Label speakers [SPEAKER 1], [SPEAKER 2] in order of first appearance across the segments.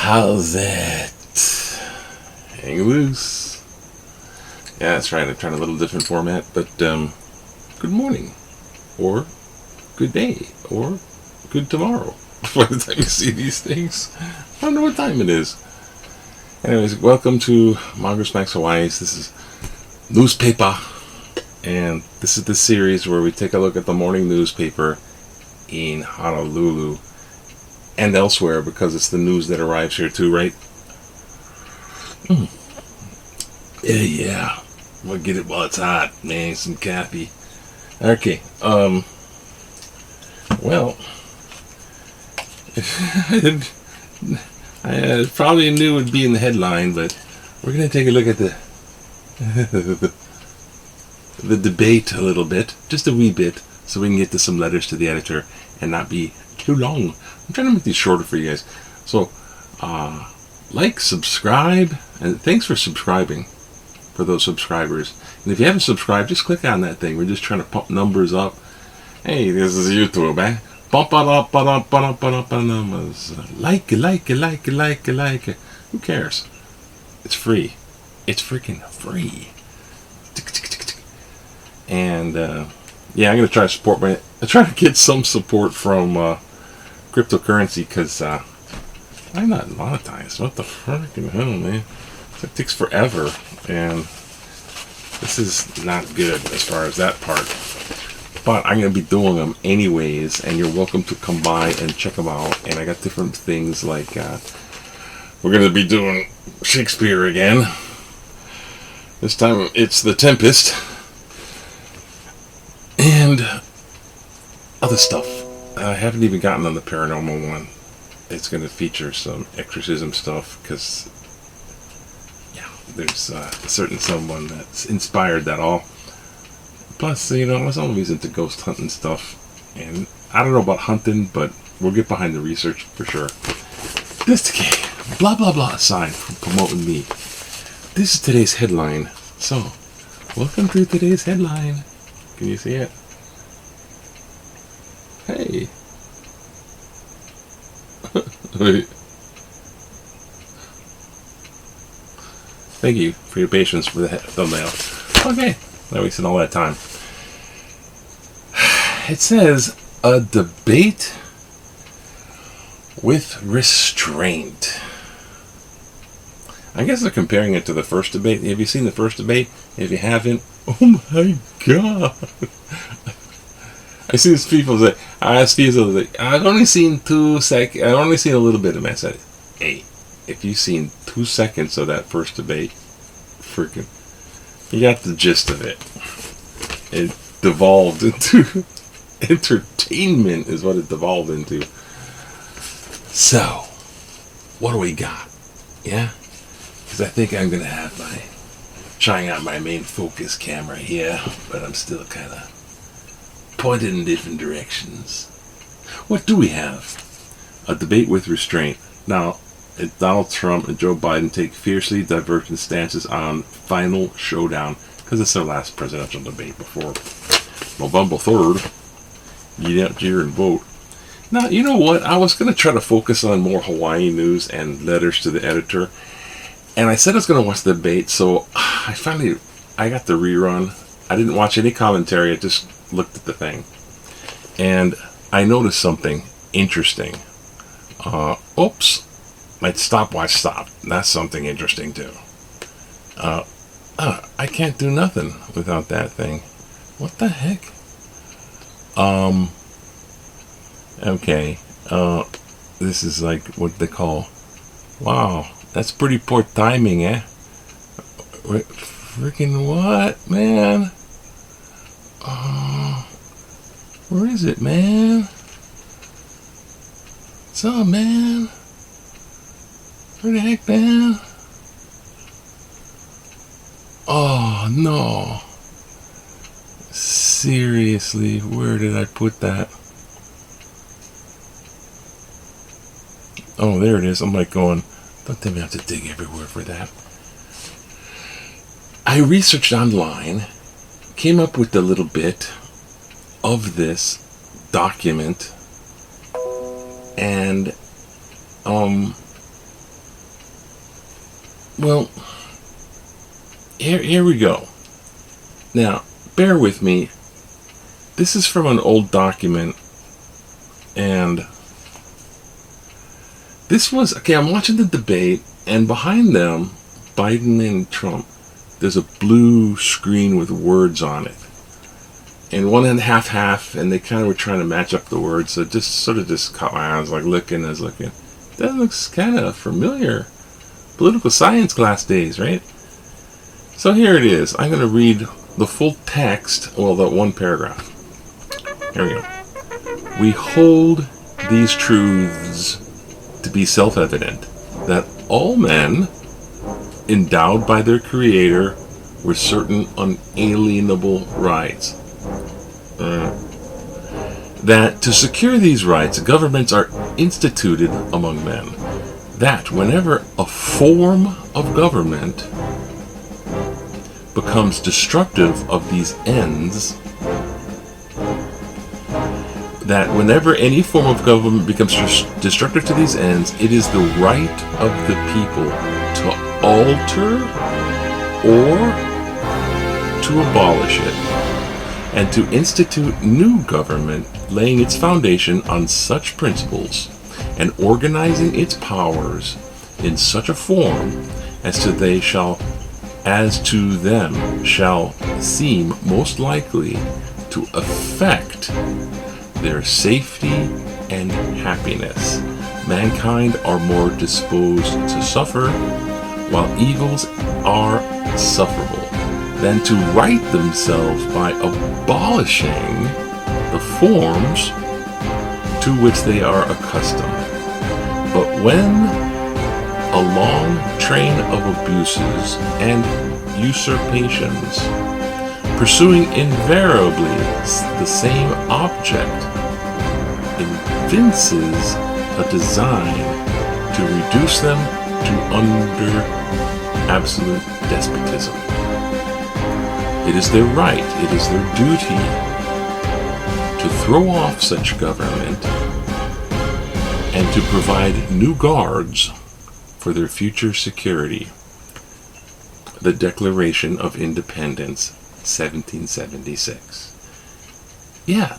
[SPEAKER 1] How's that? Hang loose. Yeah, that's right. I'm trying a little different format, but good morning, or good day, or good tomorrow. By the time you see these things, I don't know what time it is. Anyways, welcome to Mongoose Max Hawaii's. This is Pepah, and this is the series where we take a look at the morning newspaper in Honolulu and elsewhere, because it's the news that arrives here too, right? Yeah. We'll get it while it's hot, man. Some coffee. Okay. Well, I probably knew it would be in the headline, but we're going to take a look at the debate a little bit, just a wee bit, so we can get to some letters to the editor and not be too long. I'm trying to make these shorter for you guys. So, like, subscribe, and thanks for subscribing, for those subscribers. And if you haven't subscribed, just click on that thing. We're just trying to pump numbers up. Hey, this is YouTube, eh? Bump it up, numbers. Like it. Who cares? It's free. It's freaking free. And, yeah, I'm going to try to support I try to get some support from, cryptocurrency, because I'm not monetized. What the freaking hell, man? It takes forever, and this is not good as far as that part. But I'm going to be doing them anyways, and you're welcome to come by and check them out. And I got different things like we're going to be doing Shakespeare again. This time it's The Tempest and other stuff. I haven't even gotten on the paranormal one. It's going to feature some exorcism stuff, because, yeah, there's a certain someone that's inspired that all. Plus, you know, I was always into ghost hunting stuff. And I don't know about hunting, but we'll get behind the research for sure. This, blah, blah, blah aside from promoting me. This is today's headline. So, welcome to today's headline. Can you see it? Hey. Thank you for your patience for the thumbnail. Okay, I wasted all that time. It says, a debate with restraint. I guess they're comparing it to the first debate. Have you seen the first debate? If you haven't, oh my god. I see these people that I ask people that I've only seen 2 seconds. I've only seen a little bit of it. I said, hey, if you've seen 2 seconds of that first debate, freaking, you got the gist of it. It devolved into entertainment, is what it devolved into. So, what do we got? Yeah, because I think I'm gonna have trying out my main focus camera here, but I'm still kind of pointed in different directions. What do we have? A debate with restraint. Now, Donald Trump and Joe Biden take fiercely divergent stances on final showdown, because it's their last presidential debate before November 3rd. Get out here and vote. Now, you know what? I was going to try to focus on more Hawaii news and letters to the editor, and I said I was going to watch the debate, so I got the rerun. I didn't watch any commentary. I just looked at the thing, and I noticed something interesting. Oops, my stopwatch stopped. That's something interesting too. I can't do nothing without that thing. What the heck? Okay. This is like what they call. Wow, that's pretty poor timing, eh? Freaking what, man? Where is it, man? What's up, man? Where the heck, man? Oh, no. Seriously, where did I put that? Oh, there it is. I'm like going, don't tell me I have to dig everywhere for that. I researched online, came up with a little bit of this document, and Well, here we go. Now, bear with me. This is from an old document, and this was, okay, I'm watching the debate, and behind them, Biden and Trump, there's a blue screen with words on it. And one and half, and they kind of were trying to match up the words, so just sort of just caught my eyes, like looking. That looks kind of familiar. Political science class days, right? So here it is. I'm going to read the full text, well, the one paragraph. Here we go. We hold these truths to be self-evident, that all men, endowed by their Creator with certain unalienable rights, that to secure these rights, governments are instituted among men, that whenever a form of government becomes destructive of these ends, that whenever any form of government becomes destructive to these ends, it is the right of the people to alter or to abolish it, and to institute new government, laying its foundation on such principles, and organizing its powers in such a form as to them shall seem most likely to affect their safety and happiness. Mankind are more disposed to suffer, while evils are sufferable, than to right themselves by abolishing the forms to which they are accustomed. But when a long train of abuses and usurpations, pursuing invariably the same object, evinces a design to reduce them to under absolute despotism. It is their right, it is their duty to throw off such government and to provide new guards for their future security. The Declaration of Independence, 1776. Yeah,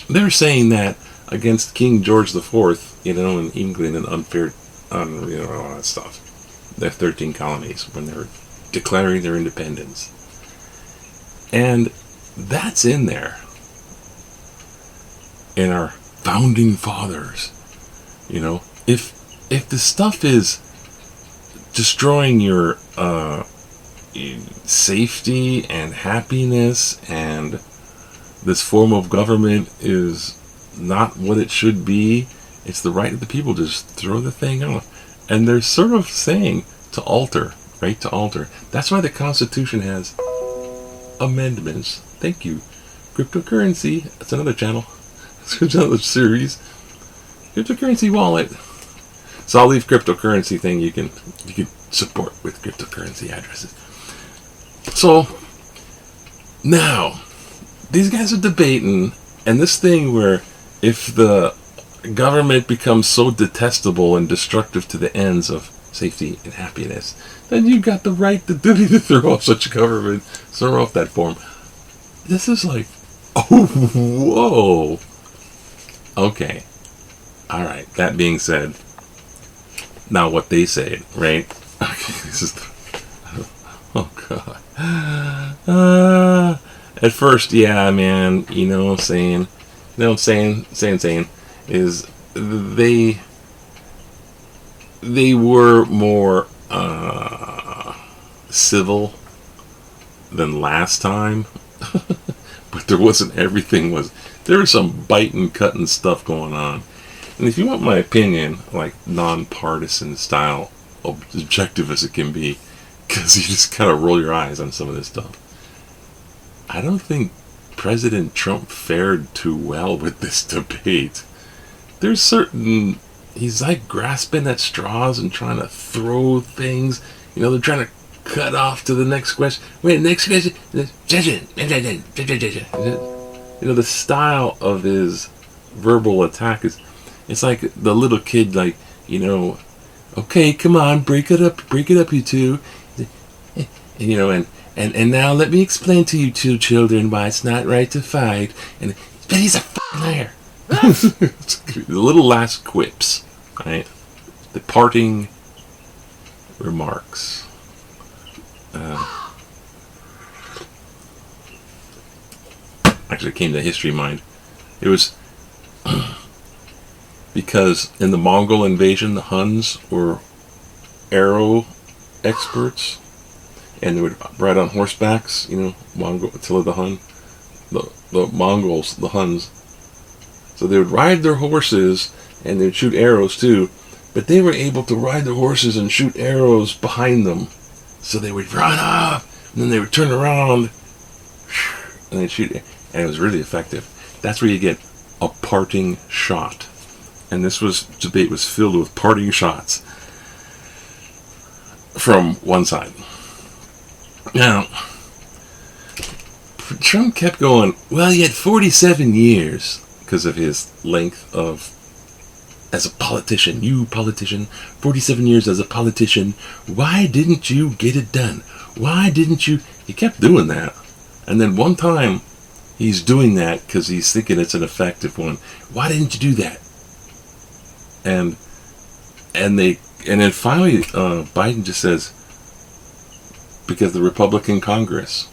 [SPEAKER 1] they're saying that against King George IV, in England, and unfair, all that stuff. Their 13 colonies when they're declaring their independence. And that's in there. In our founding fathers. If the stuff is destroying your safety and happiness, and this form of government is not what it should be, it's the right of the people to just throw the thing off. And they're sort of saying to alter, right? To alter. That's why the Constitution has amendments. Thank you. Cryptocurrency. That's another channel. It's another series. Cryptocurrency wallet. So I'll leave cryptocurrency thing. You can support with cryptocurrency addresses. So now these guys are debating, and this thing where if the government becomes so detestable and destructive to the ends of safety and happiness, then you've got the right, the duty to throw off such a government, throw off that form. This is like, oh, whoa. Okay. All right. That being said, now what they say, right? Okay, this is, oh God. At first, yeah, man, saying is they were more civil than last time, but there wasn't everything was. There was some biting, cutting stuff going on. And if you want my opinion, like nonpartisan style, objective as it can be, because you just kind of roll your eyes on some of this stuff, I don't think President Trump fared too well with this debate. There's certain, he's like grasping at straws and trying to throw things. They're trying to cut off to the next question. Wait, next question. The style of his verbal attack is, it's like the little kid, like, Okay, come on, break it up, you two. You know, and now let me explain to you two children why it's not right to fight. And but he's a f***ing liar. The little last quips, right? The parting remarks. Actually, it came to history mind. It was because in the Mongol invasion, the Huns were arrow experts, and they would ride on horsebacks. You know, Attila the Hun, the Mongols, the Huns. So they would ride their horses, and they'd shoot arrows too. But they were able to ride their horses and shoot arrows behind them. So they would run up, and then they would turn around, and they'd shoot. And it was really effective. That's where you get a parting shot. And this debate was filled with parting shots from one side. Now, Trump kept going, well, he had 47 years because of his length of as a politician. You politician, 47 years as a politician. Why didn't you get it done? Why didn't you? He kept doing that. And then one time, he's doing that because he's thinking it's an effective one. Why didn't you do that? And then finally, Biden just says, because the Republican Congress,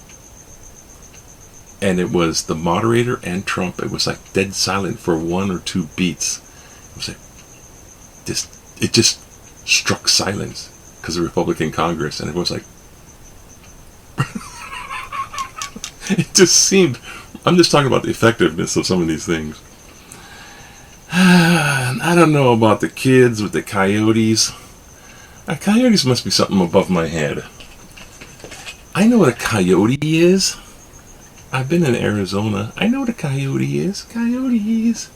[SPEAKER 1] and it was the moderator and Trump. It was like dead silent for 1 or 2 beats. It was like it just struck silence because the Republican Congress, and it was like it just seemed. I'm just talking about the effectiveness of some of these things. I don't know about the kids with the coyotes. Coyotes must be something above my head. I know what a coyote is. I've been in Arizona. I know what a coyote is. Coyotes.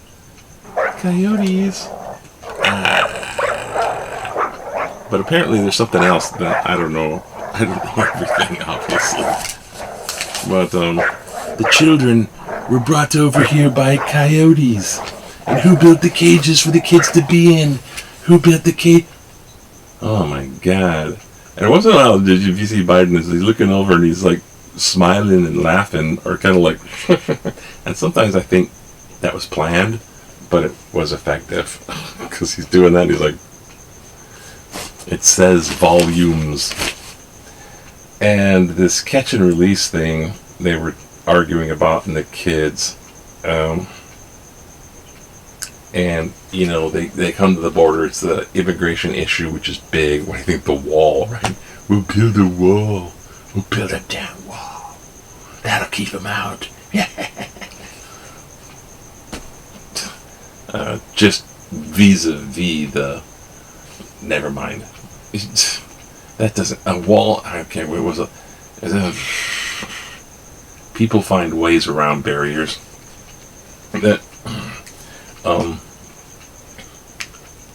[SPEAKER 1] But apparently there's something else that I don't know. I don't know everything, obviously. But the children were brought over here by coyotes. And who built the cages for the kids to be in? Who built the cage? Oh my God. And once in a while, if you see Biden, he's looking over and he's like smiling and laughing, or kind of like, and sometimes I think that was planned, but it was effective. Because he's doing that, he's like, it says volumes. And this catch and release thing they were arguing about in the kids, and you know they come to the border. It's the immigration issue, which is big. What do you think? The wall, right? We'll build a wall. We'll build a damn wall. That'll keep them out. Just vis-a-vis the. Never mind. That doesn't a wall. Okay, what was a? People find ways around barriers. That.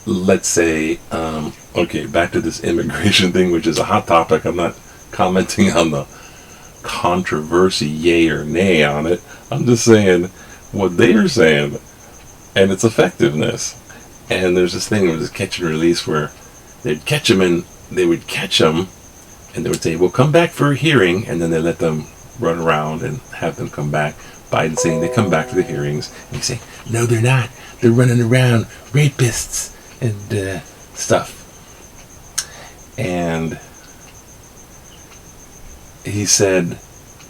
[SPEAKER 1] Let's say, okay, back to this immigration thing, which is a hot topic. I'm not commenting on the controversy, yay or nay on it. I'm just saying what they are saying and its effectiveness. And there's this thing with this catch and release where they'd catch them and they would catch them and they would say, well, come back for a hearing, and then they let them run around and have them come back. Biden saying they come back for the hearings, and you say, no, they're not. They're running around, rapists and stuff. And he said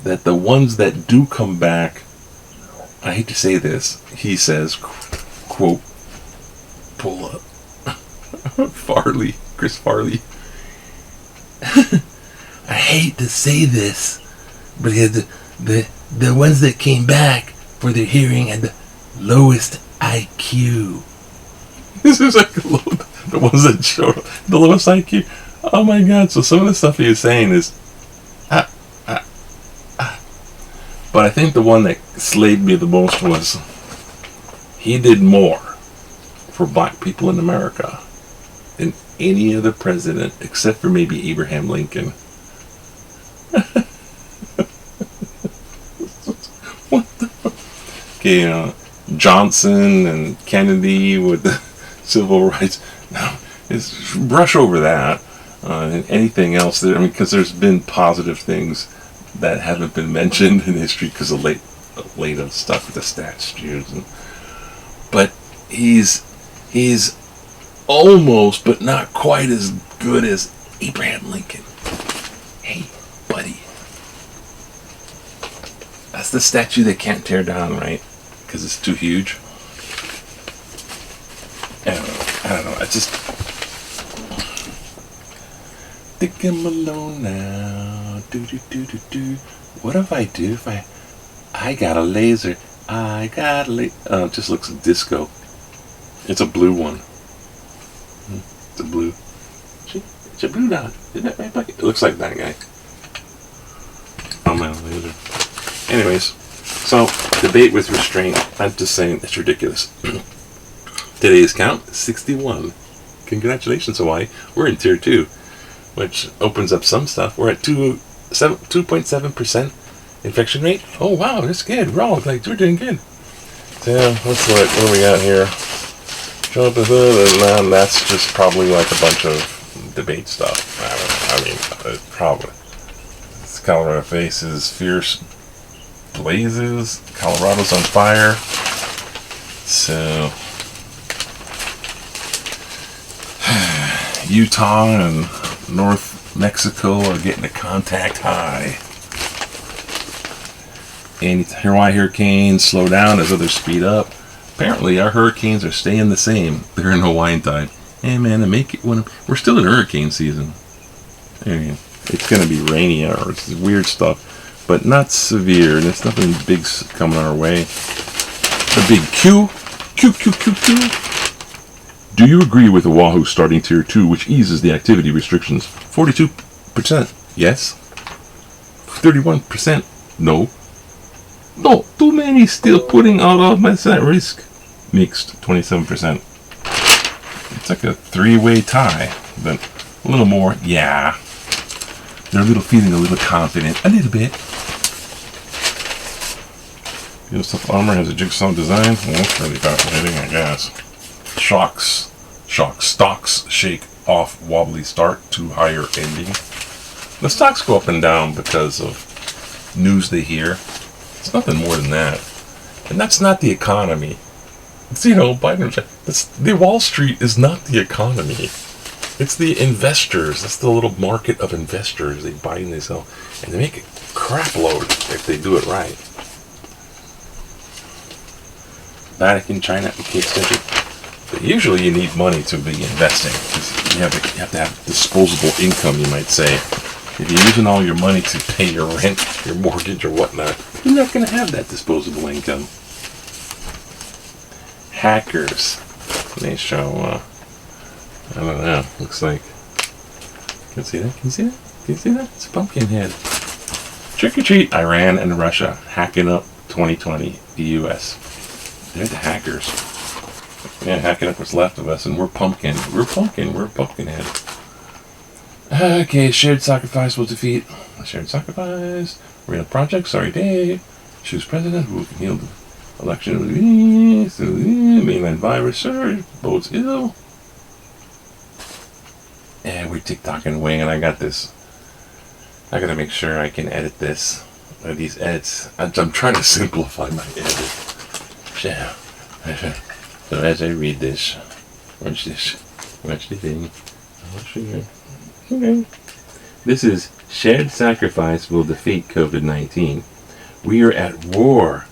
[SPEAKER 1] that the ones that do come back, I hate to say this, he says, quote, pull up. Chris Farley. I hate to say this, but the ones that came back for their hearing had the lowest IQ. This is like the ones that showed the lowest IQ. Oh my God! So some of the stuff he was saying is, but I think the one that slayed me the most was he did more for black people in America than any other president except for maybe Abraham Lincoln. What the fuck? Okay, Johnson and Kennedy with the civil rights. is brush over that. And anything else that, I mean, because there's been positive things that haven't been mentioned in history because of later stuff with the stats, but he's almost, but not quite as good as Abraham Lincoln. Hey, buddy, that's the statue they can't tear down, right? Because it's too huge. I don't know. I just think I'm alone now. Do. What if I do? If I got a laser. I got a laser. Oh, it just looks disco. It's a blue one. It's a blue. It's a blue dot. Isn't that right, Bucky? It looks like that guy. Oh my laser. Anyways, so debate with restraint. I'm just saying it's ridiculous. Today's count 61. Congratulations, Hawaii. We're in tier 2, which opens up some stuff. We're at 2.7% infection rate. Oh wow, that's good. We're doing good. So let's look. What do we got here? That's just probably like a bunch of debate stuff. I don't know. I mean, probably. This Colorado faces fierce blazes. Colorado's on fire. So Utah and North Mexico are getting a contact high. And Hawaii hurricanes slow down as others speed up. Apparently, our hurricanes are staying the same. They're in Hawaiian tide. Hey man, we're still in hurricane season. I mean, it's going to be rainy or it's weird stuff, but not severe. There's nothing big coming our way. The big Q. Do you agree with Oahu starting tier 2, which eases the activity restrictions? 42%, yes. 31%, no. No, too many still putting all of us at risk. Mixed, 27%. It's like a 3-way tie, but a little more, yeah. They're feeling a little confident, a little bit. Stuff armor has a jigsaw design. Well, that's really fascinating, I guess. Stocks shake off wobbly start to higher ending. The stocks go up and down because of news they hear. It's nothing more than that. And that's not the economy. It's, Biden, the Wall Street is not the economy. It's the investors. That's the little market of investors. They buy and they sell. And they make a crap load if they do it right. Vatican, China, but usually you need money to be investing. You have to have disposable income, you might say. If you're using all your money to pay your rent, your mortgage, or whatnot, you're not going to have that disposable income. Hackers. They show, I don't know, looks like, can you see that? Can you see that? It's a pumpkin head. Trick or treat, Iran and Russia hacking up 2020, the U.S. They're the hackers. Yeah, hacking up what's left of us, and we're pumpkin. We're pumpkinhead. Okay, shared sacrifice will defeat. Shared sacrifice. Real project, sorry Dave. Choose president who can heal the election of the mainland virus surge. Bodes ill. Yeah, we're TikToking away, and I got this. I gotta make sure I can edit this. These edits. I'm trying to simplify my edit. Yeah. So as I read this, watch the thing. Okay. This is shared sacrifice will defeat COVID-19. We are at war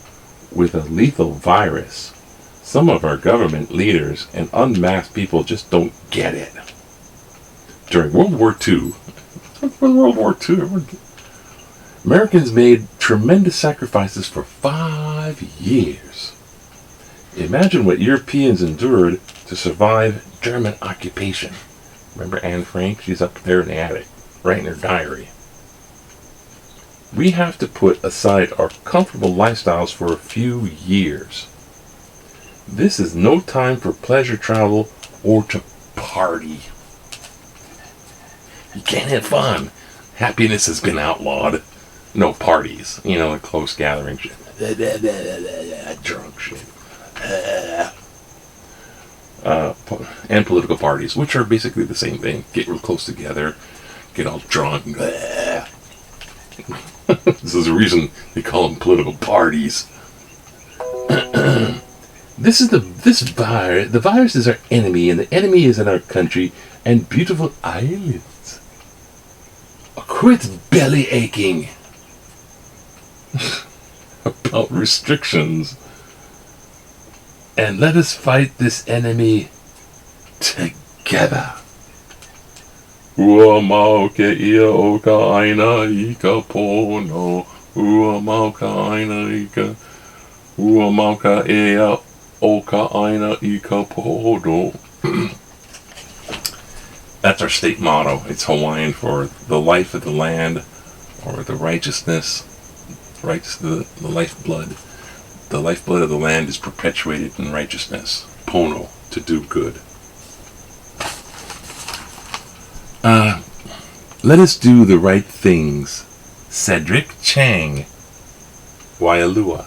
[SPEAKER 1] with a lethal virus. Some of our government leaders and unmasked people just don't get it. During World War II, Americans made tremendous sacrifices for 5 years. Imagine what Europeans endured to survive German occupation. Remember Anne Frank? She's up there in the attic, writing her diary. We have to put aside our comfortable lifestyles for a few years. This is no time for pleasure travel or to party. You can't have fun. Happiness has been outlawed. No parties. A close gathering shit. Drunk shit. and political parties, which are basically the same thing. Get real close together, get all drunk. This is the reason they call them political parties. This virus. The virus is our enemy, and the enemy is in our country and beautiful islands. Quit belly aching about restrictions, and let us fight this enemy together. Ua mau ke ia o ka aina I ka pono. Ua mau ka aina I ka. Ua mau ka ia o ka aina I ka pono. That's our state motto. It's Hawaiian for the life of the land, or the righteousness, the lifeblood. The lifeblood of the land is perpetuated in righteousness. Pono, to do good. Let us do the right things. Cedric Chang. Waialua.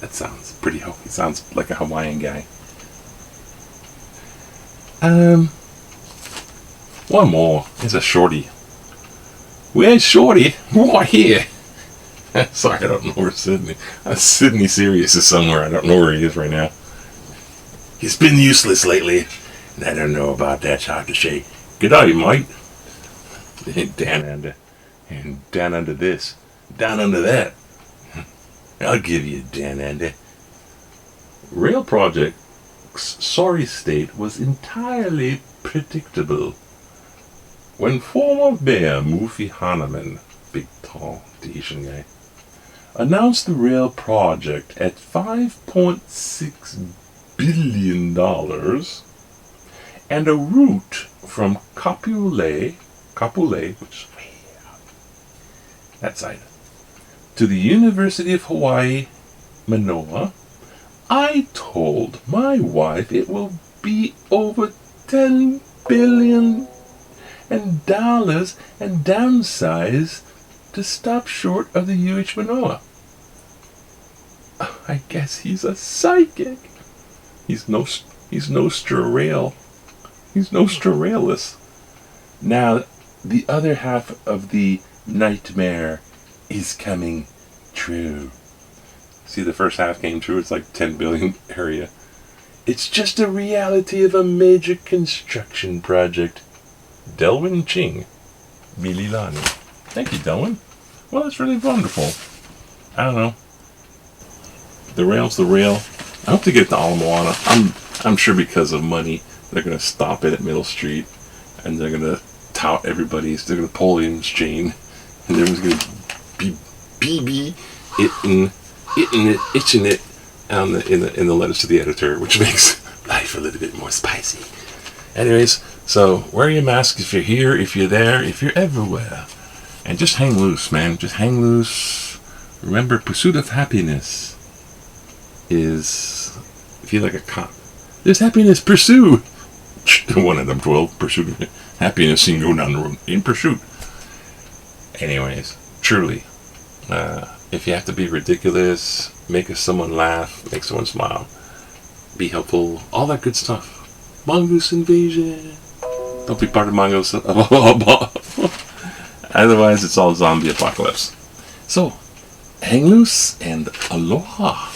[SPEAKER 1] That sounds pretty, he sounds like a Hawaiian guy. One more. It's a shorty. Where's Shorty? Right here. Sorry, I don't know where Sydney. Sydney Sirius is somewhere. I don't know where he is right now. He's been useless lately, and I don't know about that. It's hard to say. G'day, mate. Down under this. Down under that. I'll give you down under. Rail project's sorry state was entirely predictable. When former mayor Mufi Hahnemann, big tall Asian guy, announced the rail project at $5.6 billion and a route from Kapolei, which is way out that side, to the University of Hawaii, Manoa, I told my wife it will be over $10 billion and downsize to stop short of the UH Manoa. I guess he's a psychic. He's Nostrarail. He's Nostrarailus. Now, the other half of the nightmare is coming true. See, the first half came true. It's like 10 billion area. It's just a reality of a major construction project. Delwyn Ching, Mililani. Thank you, Delwyn. Well, that's really wonderful. I don't know. The rail's the rail. I hope to get to Ala Moana. I'm sure because of money, they're going to stop it at Middle Street, and they're going to tout everybody's. They're going to pull in chain, and everyone's going to be BB itching it in the letters to the editor, which makes life a little bit more spicy. Anyways, so wear your mask if you're here, if you're there, if you're everywhere. And just hang loose, man. Just hang loose. Remember, pursuit of happiness is, if you're like a cop, there's happiness, pursue. One of them, 12, pursuit of happiness, seen go down the road, in pursuit. Anyways, truly, if you have to be ridiculous, make someone laugh, make someone smile, be helpful, all that good stuff. Mongoose invasion. Don't be part of mongoose. Otherwise, it's all zombie apocalypse. So, hang loose and aloha.